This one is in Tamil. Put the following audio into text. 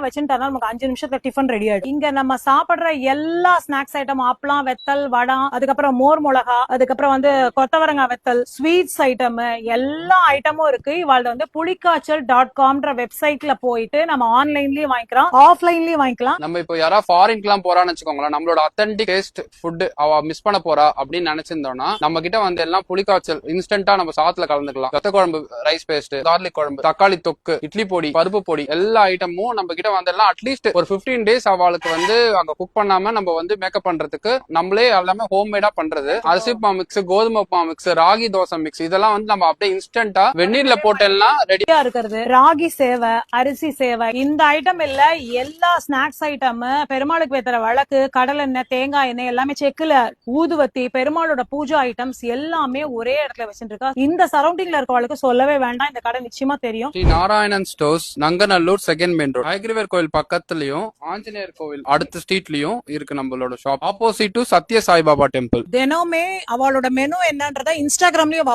வச்சுட்டா நமக்கு 5 நிமிஷத்துல டிஃபன் ரெடி ஆயிடும். இங்க நம்ம சாப்பிடுற எல்லா ஸ்நாக்ஸ் ஐட்டம், அப்பளம், வெத்தல், வடம், அதுக்கப்புறம் மோர் மிளகா, அதுக்கப்புறம் கொத்தவரங்காய் வெத்தல், ஸ்வீட்ஸ் ஐட்டம், எல்லா ஐட்டமும் இருக்கு. இவாழ்ல புலிக்காய்ச்சல்.comன்ற வெப்சைட்ல போயிட்டு நம்ம ஆன்லைன்லயும் வாங்கிக்கலாம், ஆஃப்லைன்லயும் வாங்கிக்கலாம். நம்ம இப்போ யாரா ஃபாரின்க்குலாம் போறான்னு வச்சுக்கோங்களேன், நம்மளோட அத்தன்டிக் டேஸ்ட் ஃபுட் அவ மிஸ் பண்ண போறா அப்படின்னு நினைச்சிருந்தோம்னா நம்ம கிட்ட எல்லாம் புலிக்காய்ச்சல் இன்ஸ்டன்டா நம்ம சாத்துல கலந்துக்கலாம். ரத்த குழம்பு, ரைஸ் பேஸ்ட், கார்லிக் குழம்பு, தக்காளி தொக்கு, இட்லி பொடி, பருப்பு பொடி, எல்லா ஐட்டமும் நம்ம கிட்ட எல்லாம் அட்லீஸ்ட் ஒரு 15 டேஸ் அவளுக்கு அங்க குக் பண்ணாம நம்ம மேக்கப் பண்றதுக்கு நம்மளே எல்லாமே ஹோம்மேடா பண்றது. அரிசி உப்புமா மிக்ஸ், கோதுமை உப்புமா மிக்ஸ், ராகி தோசை மிக்ஸ், இதெல்லாம் நம்ம அப்படியே இன்ஸ்டன்டா வெந்நீர்ல போட்டெல்லாம் ரெடியா இருக்கிறது. ராகி சேவை, அரிசி சேவை, இந்த ஐட்டம் இல்ல எல்லா ஸ்நாக்ஸ் ஐட்டம், பெருமாளுக்கு வைக்கிற விளக்கு, கடல் எண்ணெய், தேங்காய் எண்ணெய், எல்லாமே செக்குல ஊதுவத்தி, பெருமாளோட பூஜை ஐட்டம்ஸ் எல்லாமே ஒரே இடத்துல வச்சுட்டு இருக்கா. இந்த சரௌண்டிங்ல இருக்கவங்களுக்கு சொல்லவே வேண்டாம், இந்த கடை நிச்சயமா தெரியும். Sri Narayanan stores, Nanganallur, second main road, Hayagrivar கோயில் பக்கத்துலயும் ஆஞ்சநேயர் கோவில் அடுத்த ஸ்ட்ரீட்லயும் இருக்கு நம்மளோட shop. Opposite to Sathya Saibaba temple. தினமே அவளோட மெனு என்னன்றத இன்ஸ்டாகிராம்லயும்